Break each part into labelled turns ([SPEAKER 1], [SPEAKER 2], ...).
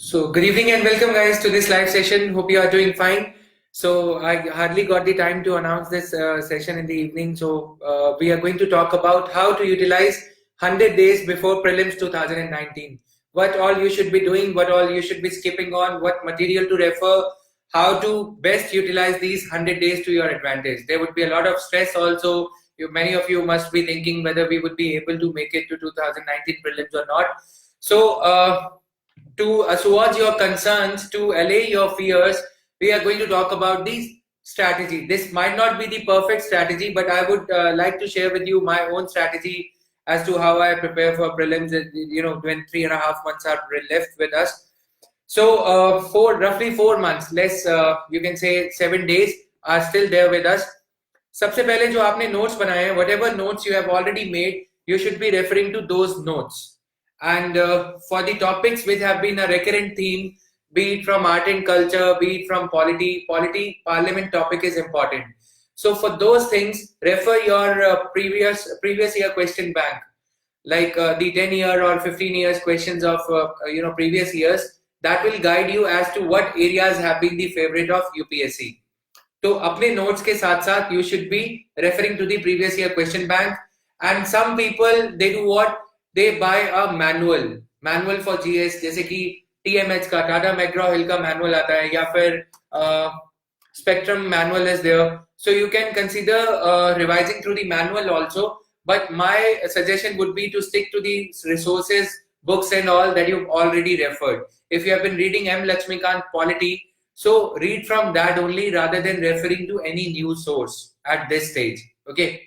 [SPEAKER 1] So, good evening and welcome, guys, to this live session. Hope you are doing fine. So, I hardly got the time to announce this session in the evening. So, we are going to talk about how to utilize 100 days before prelims 2019. What all you should be doing, what all you should be skipping on, what material to refer, how to best utilize these 100 days to your advantage. There would be a lot of stress also. Many of you must be thinking whether we would be able to make it to 2019 prelims or not. So, to assuage your concerns, to allay your fears, we are going to talk about this strategy. This might not be the perfect strategy, but I would like to share with you my own strategy as to how I prepare for prelims. When 3.5 months are left with us. So, for roughly 4 months, less, you can say 7 days are still there with us. सबसे पहले जो आपने notes बनाए हैं, whatever notes you have already made, you should be referring to those notes. And for the topics which have been a recurrent theme, be it from art and culture, be it from polity, parliament topic is important. So for those things, refer your previous year question bank, like the 10-year or 15 years questions of previous years. That will guide you as to what areas have been the favorite of UPSC. तो अपने notes के साथ साथ you should be referring to the previous year question bank. And some people, they do what? They buy a manual for GS, जैसे कि TMH का Tata McGraw हिल का manual आता है, या फिर Spectrum manual is there. So you can consider revising through the manual also. But my suggestion would be to stick to the resources, books and all that you've already referred. If you have been reading M. Lakshmikant Polity, so read from that only rather than referring to any new source at this stage. Okay.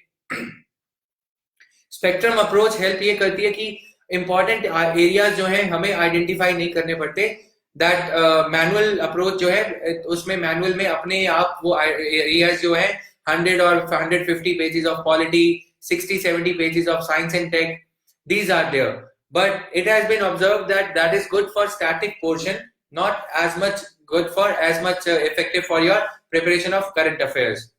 [SPEAKER 1] Spectrum approach help ये करती है कि important areas जो हैं हमें identify नहीं करने पड़ते. दैट मैनुअल अप्रोच जो है, उसमें मैनुअल में अपने आप वो एरियाज जो है 100 और 150 pages of polity, 60-70 pages of science and tech, these are there. But it has been observed that is good for static portion, not as much good for as much effective for your preparation of current affairs.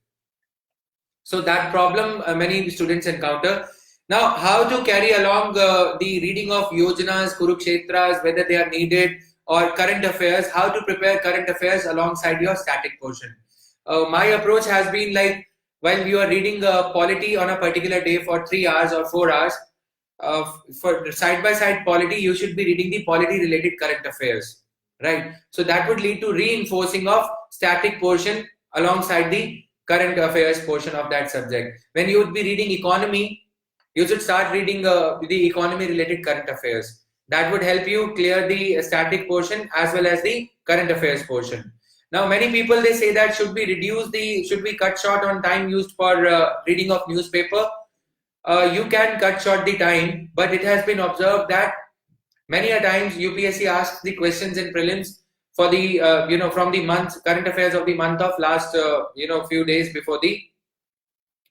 [SPEAKER 1] So that problem many students encounter. Now, how to carry along the reading of Yojanas, Kurukshetras, whether they are needed, or current affairs, how to prepare current affairs alongside your static portion. My approach has been like, while you are reading polity on a particular day for 3 hours or 4 hours, for side-by-side polity, you should be reading the polity-related current affairs, right? So that would lead to reinforcing of static portion alongside the current affairs portion of that subject. When you would be reading economy, you should start reading the economy related current affairs. That would help you clear the static portion as well as the current affairs portion. Now, many people, they say that should we cut short on time used for reading of newspaper. You can cut short the time, but it has been observed that many a times UPSC asks the questions in prelims for the from the month current affairs of the month of last few days before the,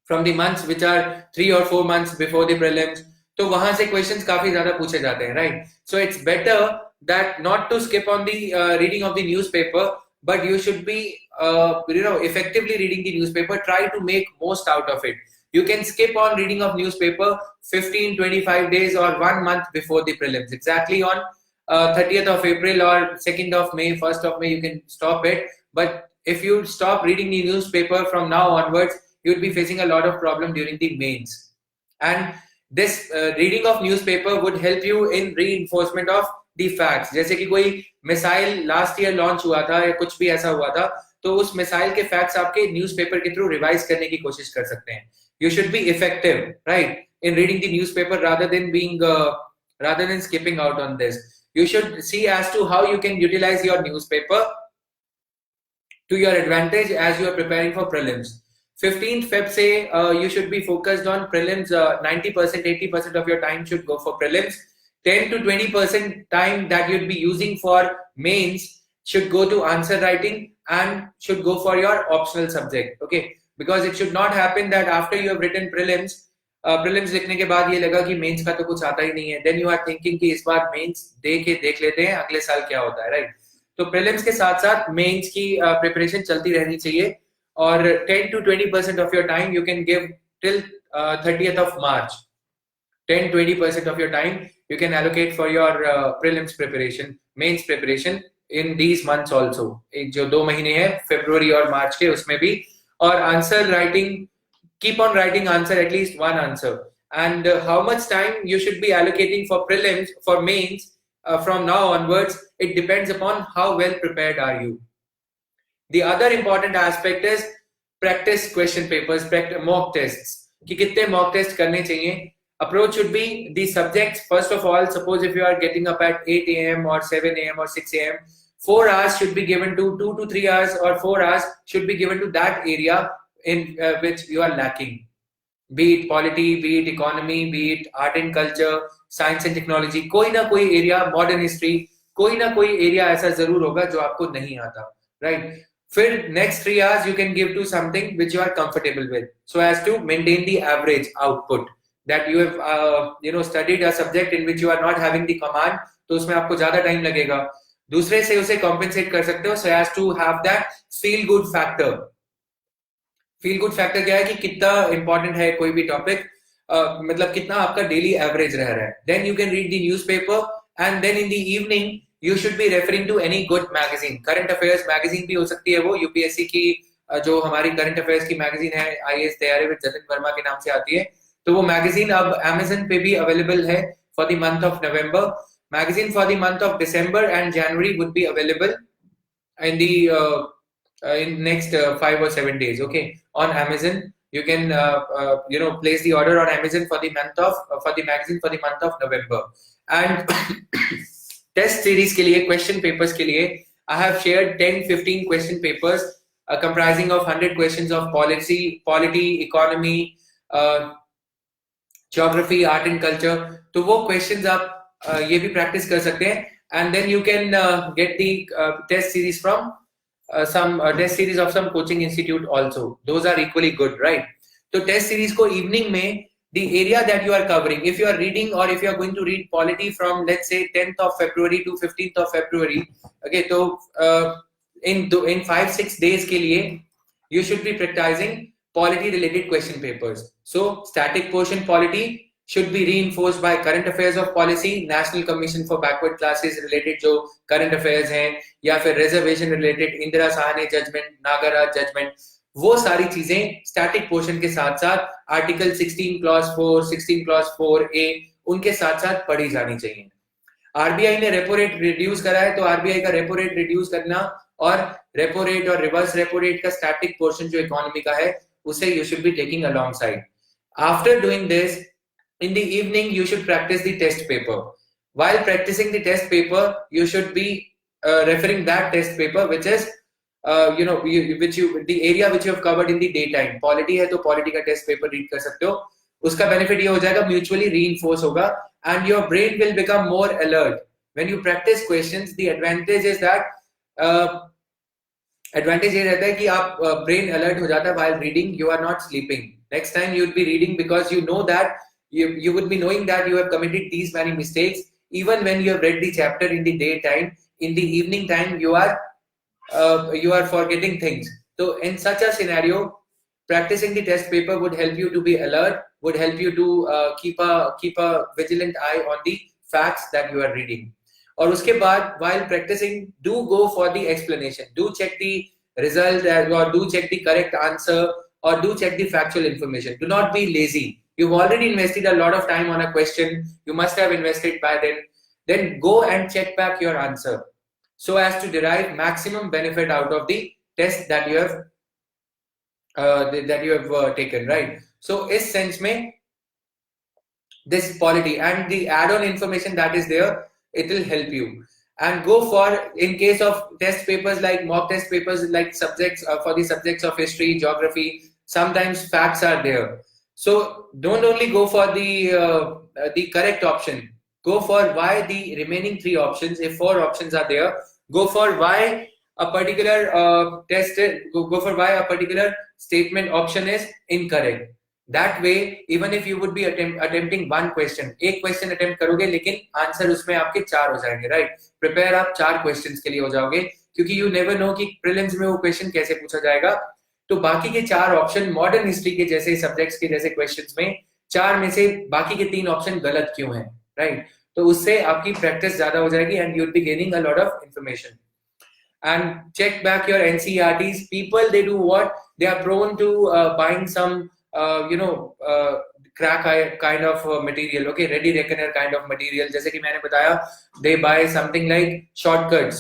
[SPEAKER 1] from the months which are 3 or 4 months before the prelims. तो वहां से questions काफी ज्यादा पूछे जाते हैं, right? So it's better that not to skip on the reading of the newspaper, but you should be effectively reading the newspaper. Try to make most out of it. You can skip on reading of newspaper 15-25 days or 1 month before the prelims. Exactly on 30th of April or 2nd of May, 1st of May, you can stop it. But if you stop reading the newspaper from now onwards, you'll be facing a lot of problem during the mains. And this reading of newspaper would help you in reinforcement of the facts. जैसे कि कोई missile last year launch हुआ था या कुछ भी ऐसा हुआ था, तो उस मिसाइल के फैक्ट्स आपके न्यूज़पेपर के थ्रू रिवाइज करने की कोशिश कर सकते हैं. You should be effective, right, in reading the newspaper rather than skipping out on this. You should see as to how you can utilize your newspaper to your advantage as you are preparing for prelims. 15th Feb say you should be focused on prelims. 90%, 80% of your time should go for prelims. 10 to 20% time that you'd be using for mains should go to answer writing and should go for your optional subject. Okay, because it should not happen that after you have written prelims लिखने के बाद ये लगा कि mains का तो कुछ आता ही नहीं है, then you are thinking कि इस बार मेंस देख लेते हैं, अगले साल क्या होता है, right? तो prelims के साथ साथ मेंस की प्रिपरेशन चलती रहनी चाहिए. Or 10 to 20% of your time you can give till 30th of March. 10-20% of your time you can allocate for your prelims preparation, mains preparation in these months also. एक जो 2 महीने हैं फरवरी और मार्च के, उसमें भी. और answer writing, keep on writing answer, at least one answer. And how much time you should be allocating for prelims, for mains, from now onwards, it depends upon how well prepared are you. The other important aspect is practice question papers, mock tests. कि कितने mock test करने चाहिए. Approach should be the subjects. First of all, suppose if you are getting up at 8 a.m. or 7 a.m. or 6 a.m., 4 hours should be given to 2 to 3 hours, or 4 hours should be given to that area in which you are lacking. Be it polity, be it economy, be it art and culture, science and technology. कोई ना कोई area, modern history, कोई ना कोई area ऐसा जरूर होगा जो आपको नहीं आता, right? फिर next 3 hours you can give to something which you are comfortable with, so as to maintain the average output that you have studied a subject in which you are not having the command, तो उसमें आपको ज्यादा time लगेगा. दूसरे से उसे compensate कर सकते हो, so as to have that feel good factor. Feel good factor क्या है कि कितना इंपॉर्टेंट है कोई भी टॉपिक, मतलब कितना आपका डेली एवरेज रह रहा है. Then you can read the newspaper, and then in the evening you should be referring to any good magazine. Current affairs magazine भी हो सकती है, वो यूपीएससी की जो हमारी करंट अफेयर्स की मैगजीन है, आईएएस तैयारी विद जतिन वर्मा के नाम से आती है, तो वो मैगजीन अब अमेज़न पे भी अवेलेबल है for the month of November. Magazine for the month of December and January would be available in the in next 5 or 7 days, okay, on Amazon. You can place the order on Amazon for the month of for the magazine for the month of November. And test series के लिए, question papers के लिए, I have shared 10-15 question papers comprising of 100 questions of polity, economy, geography, art and culture. तो वो questions आप ये भी practice कर सकते हैं. And then you can get the test series from some test series of some coaching institute also. Those are equally good, right? So test series को evening में, the area that you are covering, if you are reading or if you are going to read polity from, let's say, 10th of February to 15th of February, okay, so in 5-6 days के लिए you should be practicing polity related question papers. So static portion polity should be reinforced by current affairs of policy, National Commission for Backward Classes related जो current affairs हैं, या फिर reservation related Indira Sahni judgment, Nagraj judgment, वो सारी चीजें static portion के साथ साथ article 16 clause 4, 16 clause 4A उनके साथ साथ पढ़ी जानी चाहिए. आरबीआई ने रेपो रेट रिड्यूस करा है, तो आरबीआई का रेपो रेट रिड्यूस करना और रेपो रेट और रिवर्स रेपो रेट का स्टैटिक पोर्शन जो इकोनॉमी का है, उसे you should be taking alongside. After doing this, in the evening you should practice the test paper. While practicing the test paper, you should be referring that test paper which is the area which you have covered in the daytime. Polity है तो polity का test paper read कर सकते हो. उसका benefit ये हो जाएगा, mutually reinforce होगा, and your brain will become more alert. When you practice questions, the advantage is that advantage ये रहता है कि आप brain alert हो जाता है while reading. You are not sleeping. Next time you would be reading because you know that you would be knowing that you have committed these many mistakes. Even when you have read the chapter in the daytime, in the evening time you are forgetting things. So in such a scenario, practicing the test paper would help you to be alert, would help you to keep a vigilant eye on the facts that you are reading. और उसके बाद while practicing, do go for the explanation, do check the result, or do check the correct answer, or do check the factual information. Do not be lazy. You've already invested a lot of time on a question. You must have invested by then. Then go and check back your answer so as to derive maximum benefit out of the test that you have taken, right? So इस sense में this polity and the add-on information that is there, it will help you. And go for, in case of test papers like mock test papers like subjects for the subjects of history, geography, sometimes facts are there. So don't only go for the correct option. Go for why the remaining 3 options. If 4 options are there, go for why a particular go for why a particular statement option is incorrect. That way, even if you would be attempting one question, एक question attempt करोगे लेकिन answer उसमें आपके 4 हो जाएंगे, right? Prepare आप 4 questions के लिए हो जाओगे, क्योंकि you never know कि prelims में वो question कैसे पूछा जाएगा. तो बाकी के 4 ऑप्शन मॉडर्न हिस्ट्री के जैसे सब्जेक्ट्स के जैसे क्वेश्चंस में 4 में से बाकी के 3 ऑप्शन गलत क्यों हैं, राइट? तो उससे आपकी प्रैक्टिस ज्यादा हो जाएगी and you will be gaining a lot of information. And check back your NCERTs. People, they do what? They are prone to buying some, crack kind of material, okay, ready reckoner kind of material. जैसे कि मैंने बताया, they buy something like shortcuts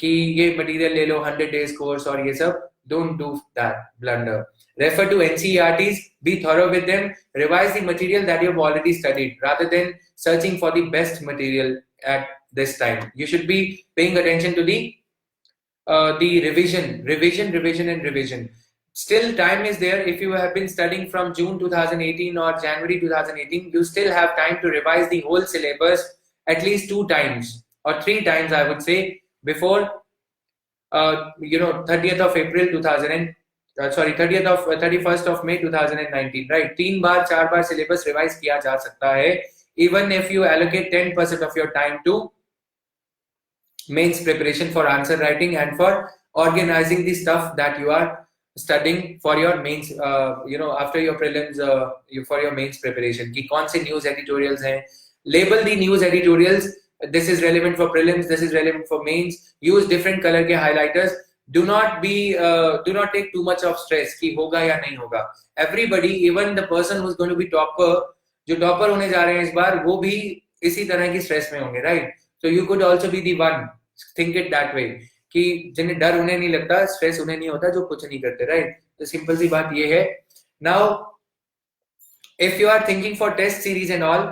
[SPEAKER 1] कि ये material ले लो 100 days course और ये सब. Don't do that blunder. Refer to NCERTs, be thorough with them, revise the material that you have already studied rather than searching for the best material at this time. You should be paying attention to the revision. Still time is there. If you have been studying from June 2018 or January 2018, you still have time to revise the whole syllabus at least 2 times or 3 times, I would say, before 30th of April 31st of May 2019, right? 3 bar 4 bar syllabus revise किया जा सकता है, even if you allocate 10% of your time to mains preparation for answer writing and for organizing the stuff that you are studying for your mains, after your prelims, for your mains preparation. कि कौन से news editorials हैं, label the news editorials. This is relevant for prelims, this is relevant for mains. Use different color के highlighters. Do not take too much of stress कि होगा या नहीं होगा. Everybody, even the person who's going to be topper, जो topper होने जा रहे हैं इस बार, वो भी इसी तरह की stress में होंगे, right? So you could also be the one. Think it that way कि जिन्हें डर उन्हें नहीं लगता, स्ट्रेस उन्हें नहीं होता, जो कुछ नहीं करते, राइट? तो सिंपल सी बात ये है. Now if you are thinking for test series and all,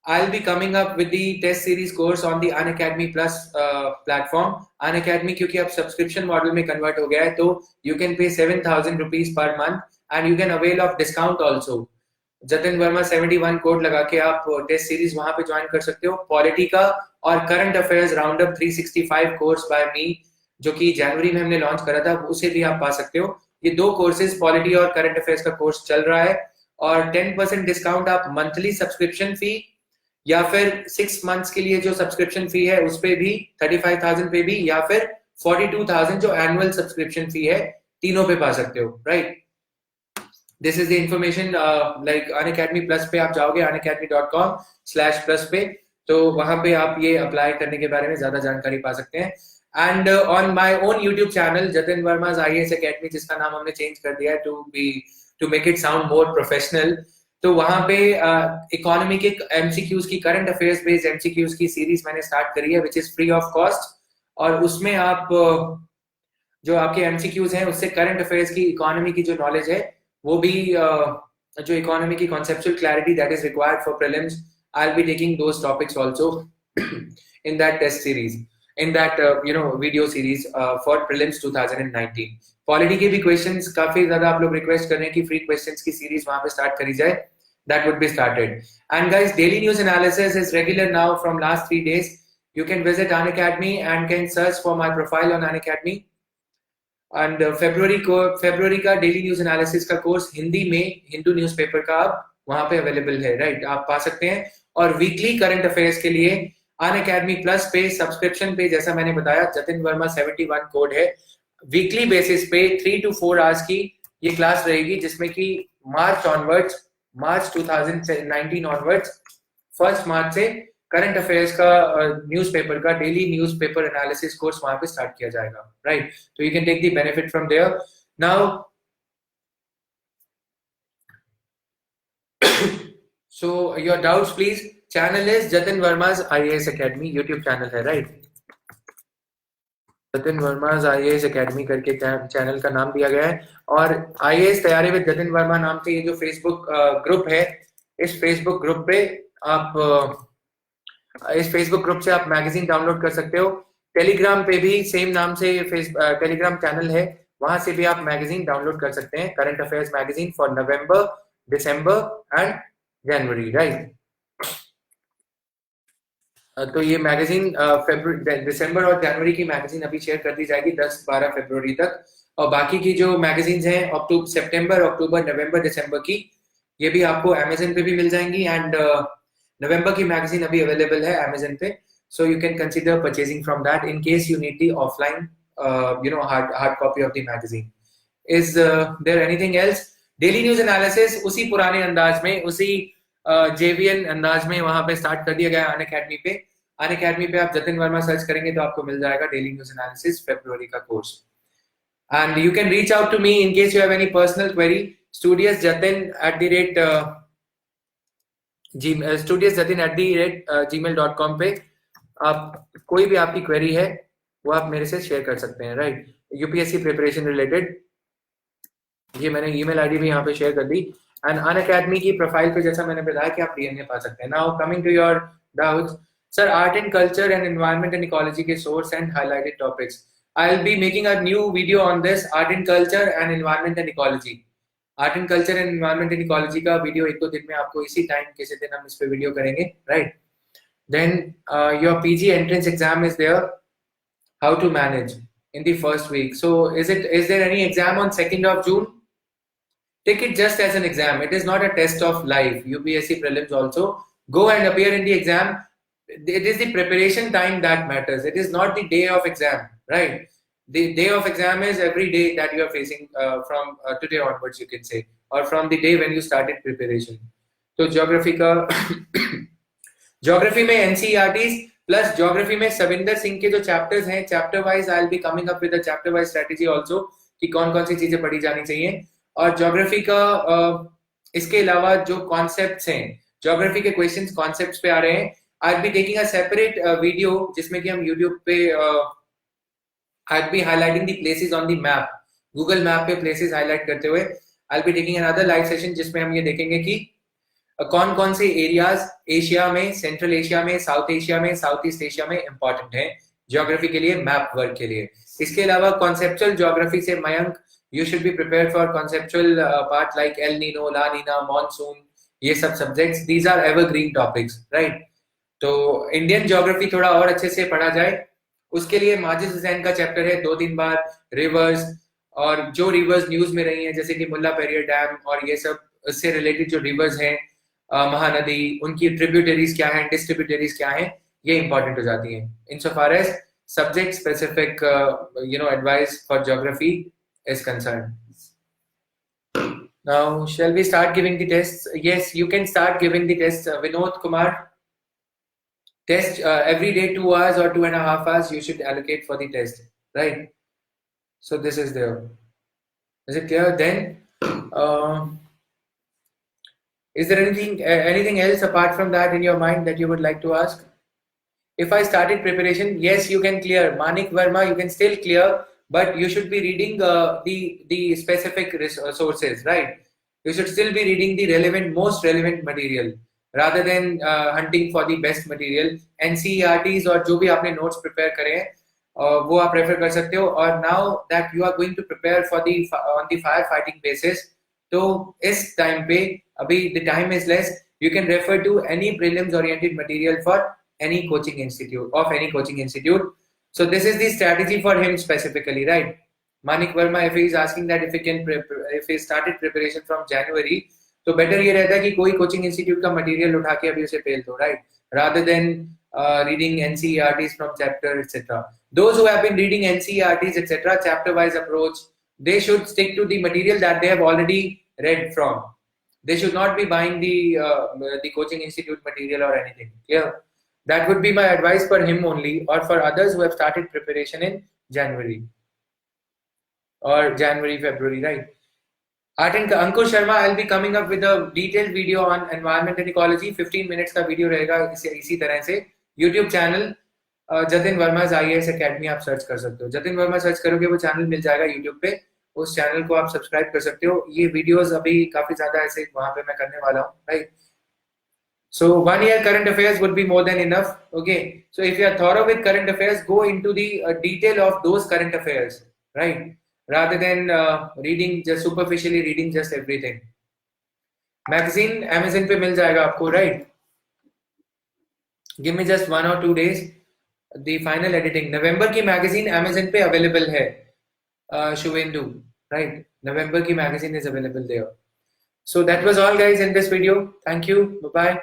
[SPEAKER 1] I'll be coming up with the test series course on the Unacademy Plus platform. Unacademy क्योंकि अब सब्सक्रिप्शन मॉडल में कन्वर्ट हो गया है, तो you can pay 7,000 rupees per month and you can avail of discount also. Jatin Verma 71 code लगा के आप टेस्ट सीरीज वहां पे ज्वाइन कर सकते हो. पॉलिटी का और current affairs round up 365 course by me, जो कि जनवरी में हमने लॉन्च करा था, उसे भी आप पा सकते हो. ये 2 कोर्सेज, पॉलिटी और करंट अफेयर्स का कोर्स चल रहा है और 10% डिस्काउंट आप मंथली सब्सक्रिप्शन फी या फिर 6 मंथ्स के लिए जो सब्सक्रिप्शन फी है उस पे भी 35,000 पे भी, या फिर 42,000 जो एनुअल सब्सक्रिप्शन फी है, तीनों पे पा सकते हो, right? This is the information. Like Unacademy Plus पे आप जाओगे unacademy.com/plus पे, तो वहां पे आप ये अप्लाई करने के बारे में ज्यादा जानकारी पा सकते हैं. And on my own YouTube channel Jatin Verma's IAS Academy, जिसका नाम हमने चेंज कर दिया है to make it sound more professional, तो वहां पे इकोनॉमी के MCQs की, करंट अफेयर्स बेस्ड MCQs की सीरीज मैंने स्टार्ट करी है, which is free of cost. और उसमें आप जो आपके MCQs हैं उससे करंट अफेयर्स की, इकोनॉमी की जो नॉलेज है, वो भी जो इकोनॉमी की conceptual clarity that is required for prelims, I'll be taking those topics also in that test series, in that video series for prelims 2019. Polity के भी क्वेश्चंस काफी ज्यादा आप लोग रिक्वेस्ट कर रहे हैं कि फ्री क्वेश्चंस की सीरीज वहां पे स्टार्ट करी जाए. That would be started. And guys, daily news analysis is regular now from last 3 days. You can visit Unacademy and can search for my profile on Unacademy. And फरवरी का daily news analysis का course Hindi में, Hindu newspaper का अब वहां पे available है, right? आप पा सकते हैं. और वीकली करंट अफेयर्स के लिए अनअकैडमी प्लस पे सब्सक्रिप्शन पे, जैसा मैंने बताया, जतिन वर्मा 71 कोड है. वीकली बेसिस पे 3 to 4 आवर्स की ये क्लास रहेगी, जिसमें कि मार्च 2019 ऑनवर्ड्स, 1 मार्च से करंट अफेयर्स का न्यूज़पेपर का डेली न्यूज़पेपर एनालिसिस कोर्स वहां पे स्टार्ट किया जाएगा, राइट? तो you can take the benefit from there. Now so your doubts please. Channel is Jatin Verma's IAS Academy, YouTube channel है, right? Jatin Verma's IAS Academy करके चैनल का नाम दिया गया है. और IAS तैयारी विद जतिन वर्मा नाम से ये जो फेसबुक ग्रुप है, इस फेसबुक ग्रुप पे आप इस फेसबुक ग्रुप से आप मैगजीन डाउनलोड कर सकते हो. टेलीग्राम पे भी सेम नाम से टेलीग्राम चैनल है, वहां से भी आप मैगजीन डाउनलोड कर सकते हैं, current affairs magazine for November, December and January, right? तो ये मैगजीन दिसंबर और जनवरी की मैगजीन अभी शेयर कर दी जाएगी 10-12 फरवरी तक. और बाकी की जो मैगजीन्स हैं सितंबर, अक्टूबर, नवंबर, दिसंबर की, ये भी आपको अमेजन पे भी मिल जाएंगी. एंड नवंबर की मैगजीन अभी अवेलेबल है अमेजन पे, so you can consider purchasing from that in case you need the offline hard copy of the magazine. Is there anything else? Daily news analysis उसी पुराने अंदाज में, उसी जेवीएन अंदाज में वहां पे स्टार्ट कर दिया गया है अनअकैडमी पे। अनअकैडमी पे आप जतिन वर्मा सर्च करेंगे तो आपको मिल जाएगा डेली न्यूज एनालिसिस फरवरी का कोर्स। And you can reach out to me in case you have any personal query, studious@gmail.com पे आप कोई भी आपकी क्वेरी है वो आप मेरे से शेयर कर सकते हैं, राइट। यूपीएससी प्रिपरेशन रिलेटेड, ये मैंने ईमेल आईडी भी यहाँ पे शेयर कर दी। एंड अनअकैडमी की प्रोफाइल पे जैसा मैंने बताया कि आप डीएनए पा सकते हैं। Now coming to your doubts, sir art and culture and environment and ecology के source and highlighted topics. I will be making a new video on this, art and culture and environment and ecology. Art and culture and environment and ecology का video 1-2 दिन में आपको इसी time किसी दिन हम इस पे वीडियो करेंगे, right. Then your PG entrance exam is there, how to manage in the first week. So is there any exam on 2nd of June? Take it just as an exam. It is not a test of life. UPSC prelims also. Go and appear in the exam. It is the preparation time that matters. It is not the day of exam, right? The day of exam is every day that you are facing from today onwards, you can say, or from the day when you started preparation. So geography का geography में NCERTs plus geography में सविंदर सिंह के जो chapters हैं, chapter wise I will be coming up with a chapter wise strategy also कि कौन कौन सी चीजें पढ़ी जानी चाहिए। और ज्योग्राफी का इसके अलावा जो कॉन्सेप्ट्स हैं, ज्योग्राफी के क्वेश्चंस कॉन्सेप्ट्स पे आ रहे हैं। आई will be taking a separate video जिसमें कि हम यूट्यूब पे आई will B highlighting the places on the map, Google map पे प्लेसेस हाईलाइट करते हुए आई will be taking another live session जिसमें हम ये देखेंगे कि कौन कौन से एरियाज एशिया में, सेंट्रल एशिया में, साउथ एशिया में, साउथ ईस्ट एशिया में इंपॉर्टेंट हैं ज्योग्राफी के लिए, मैप वर्क के लिए। इसके अलावा कॉन्सेप्चुअल ज्योग्राफी से Mayank you should be prepared for conceptual part like El Nino, La Nina, monsoon, ये सब subjects, these are evergreen topics, right. तो इंडियन ज्योग्राफी थोड़ा और अच्छे से पढ़ा जाए उसके लिए माजिद हुसैन का चैप्टर है 2-3 बार, रिवर्स, और जो रिवर्स न्यूज में रही हैं जैसे कि मुल्ला पेरियर डैम और ये सब, उससे रिलेटेड जो रिवर्स हैं, महानदी, उनकी ट्रिब्यूटरीज क्या हैं, डिस्ट्रिब्यूटरीज क्या हैं, ये इंपॉर्टेंट हो जाती हैं। insofar as subject specific advice for geography is concerned. Now shall we start giving the tests? Yes, you can start giving the tests. Vinod Kumar, test every day 2 hours or 2.5 hours you should allocate for the test, right? So this is there. Is it clear? Then is there anything else apart from that in your mind that you would like to ask? If I started preparation, yes, you can clear. Manik Verma, you can still clear, but you should be reading the specific sources, right? You should still be reading the most relevant material rather than hunting for the best material. NCERTs और जो भी आपने notes prepare करे हैं वो आप refer कर सकते हो। और now that you are going to prepare for on the firefighting basis, तो इस टाइम पे अभी the time is less, you can refer to any prelims oriented material for any coaching institute. So this is the strategy for him specifically, right? Manik Verma, if he is asking that if he started preparation from January, तो better ये रहता है कि कोई coaching institute का material उठा के अभी उसे फेल दो, right? Rather than reading NCERTs from chapter etc. Those who have been reading NCERTs etc. chapter wise approach, they should stick to the material that they have already read from. They should not be buying the coaching institute material or anything. Clear? That would be my advice for him only, or for others who have started preparation in January or February, right? Art and Ankur Sharma, I'll be coming up with a detailed video on environment and ecology. 15 minutes का video रहेगा इसी तरह से। YouTube channel Jatin Verma IAS Academy आप search कर सकते हो। Jatin Verma search करोगे वो चैनल मिल जाएगा YouTube पे, उस चैनल को आप सब्सक्राइब कर सकते हो। ये वीडियोस अभी काफी ज्यादा ऐसे वहां पे मैं करने वाला हूँ, right. So 1 year current affairs would be more than enough. Okay, so if you are thorough with current affairs, go into the detail of those current affairs, right? Rather than just superficially reading just everything. Magazine Amazon पे मिल जाएगा आपको, right? Give me just 1 or 2 days. The final editing November की magazine Amazon पे available है, Shuvendu, right? November की magazine is available there. So that was all guys in this video. Thank you. Bye bye.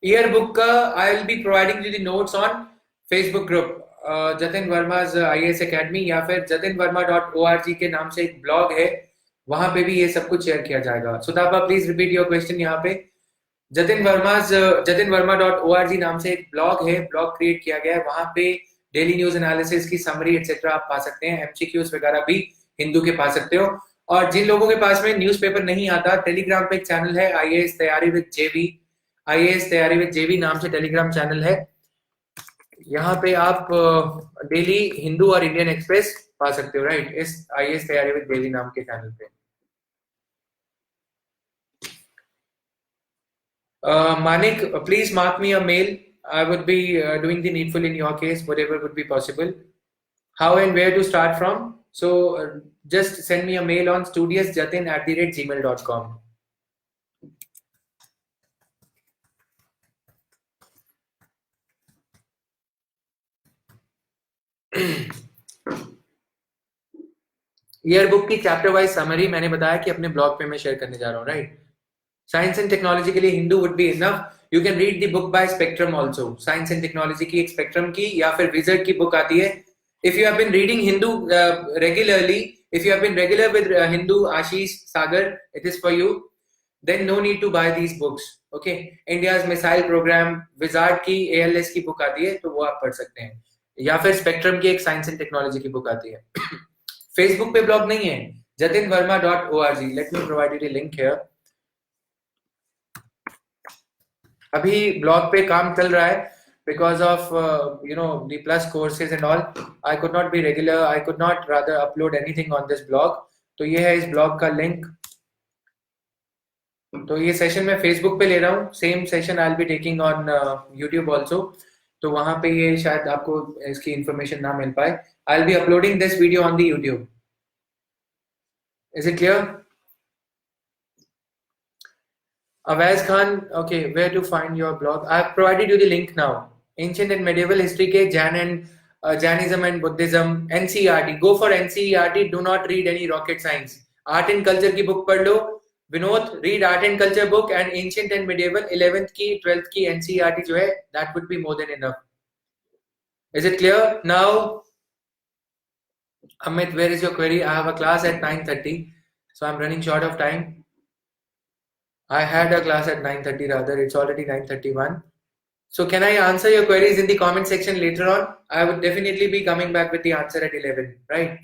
[SPEAKER 1] Yearbook का I will be providing you the notes on Facebook group Jatin Verma's IAS Academy, या फिर jatinverma.org के नाम से एक blog है वहां पे भी ये सब कुछ शेयर किया जाएगा। सुदापा प्लीज रिपीट योर क्वेश्चन। यहाँ पे jatinverma.org नाम से एक ब्लॉग है, ब्लॉग क्रिएट किया गया है, वहां पे डेली न्यूज एनालिसिस की समरी एक्सेट्रा आप पा सकते हैं, एमसीक्यूज वगैरह भी हिंदू के पा सकते हो। और जिन लोगों के पास में न्यूज़पेपर नहीं आता, टेलीग्राम पे एक चैनल है आईएएस तैयारी विद जेवी, आईएएस तैयारी विद जेवी नाम से टेलीग्राम चैनल है। यहाँ पे आप डेली हिंदू और इंडियन एक्सप्रेस पा सकते हो, राइट, इस आईएएस तैयारी विद जेवी नाम के चैनल पे। Manik, please mark me a mail. I would be doing the needful in your case, whatever would be possible. How and where to start from? So just send me a mail on studiousjatin@gmail.com. Year book की chapter wise summary मैंने बताया कि अपने blog पे मैं share करने जा रहा हूँ, राइट। साइंस एंड टेक्नोलॉजी के लिए Hindu would be enough. You can read the book by spectrum also. Science and technology की एक स्पेक्ट्रम की या फिर विजर्ड की बुक आती है। If you have been reading Hindu regularly, if you have been regular with Hindu Ashish Sagar, it is for you. Then no need to buy these books. Okay, India's missile program, Wizard की ALS की book आती है, तो वो आप पढ़ सकते हैं, या फिर स्पेक्ट्रम की एक साइंस एंड टेक्नोलॉजी की बुक आती है। फेसबुक पे ब्लॉग नहीं है, jatinverma.org. Let me provide you the link here. अभी ब्लॉग पे काम चल रहा है because of the plus courses and all. I could not be regular, I could not rather upload anything on this blog. तो ये है इस ब्लॉग का लिंक। तो ये सेशन मैं फेसबुक पे ले रहा हूँ, same session I will be taking on YouTube also. तो वहां पे ये शायद आपको इसकी इंफॉर्मेशन ना मिल पाए। आई will be uploading this video on the YouTube. Is it clear? Awaz Khan, okay, where to find your blog? I have provided you the link now. Ancient and medieval history के Jainism and Buddhism, NCERT. Go for NCERT. Do not read any rocket science. Art and culture की book पढ़ लो। Vinod, read art and culture book and ancient and medieval 11th की 12th की NCERT जो है, that would be more than enough. Is it clear now? Amit, where is your query? I have a class at 9:30, so I'm running short of time. I had a class at 9:30 rather, it's already 9:31. So can I answer your queries in the comment section later on? I would definitely be coming back with the answer at 11, right?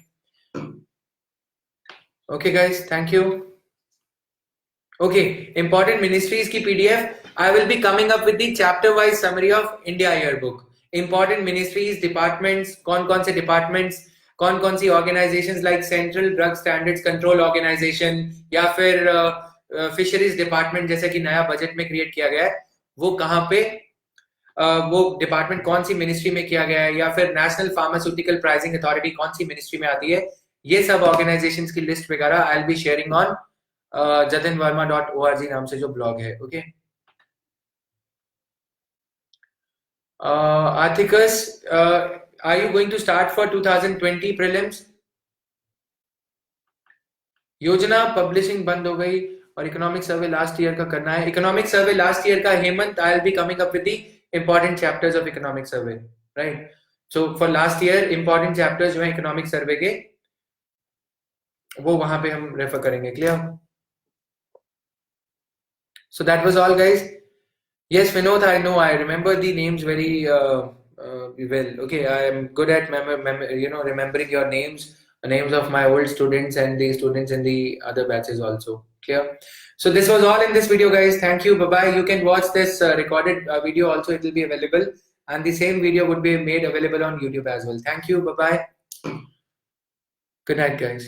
[SPEAKER 1] Okay guys, thank you. Okay, important ministries की PDF. I will be coming up with the chapter wise summary of India yearbook. Important ministries, departments, कौन से departments, कौन सी organizations like Central Drug Standards Control Organization या फिर fisheries department जैसे कि नया budget में क्रिएट किया गया है, वो कहाँ पे, वो डिपार्टमेंट कौन सी मिनिस्ट्री में किया गया है, या फिर नेशनल फार्मास्यूटिकल प्राइसिंग अथॉरिटी कौन सी मिनिस्ट्री में आती है, ये सब ऑर्गेनाइजेशंस की लिस्ट वगैरह आई will be sharing on jatinverma.org नाम से जो ब्लॉग है। Okay, Athikus, are you going to start for 2020 prelims? योजना पब्लिशिंग बंद हो गई और इकोनॉमिक सर्वे लास्ट ईयर का करना है। इकोनॉमिक सर्वे लास्ट ईयर का हेमंत, आई will be coming up with the important chapters of economic survey, right. So for last year important chapters जो है इकोनॉमिक सर्वे के, वो वहां पे हम रेफर करेंगे। Clear? So that was all guys. Yes Vinod, I know, I remember the names very well. Okay, I am good at remembering your names of my old students and the students in the other batches also. Clear? So this was all in this video guys. Thank you. Bye bye. You can watch this recorded video also. It will be available, and the same video would be made available on YouTube as well. Thank you. Bye bye. Good night guys.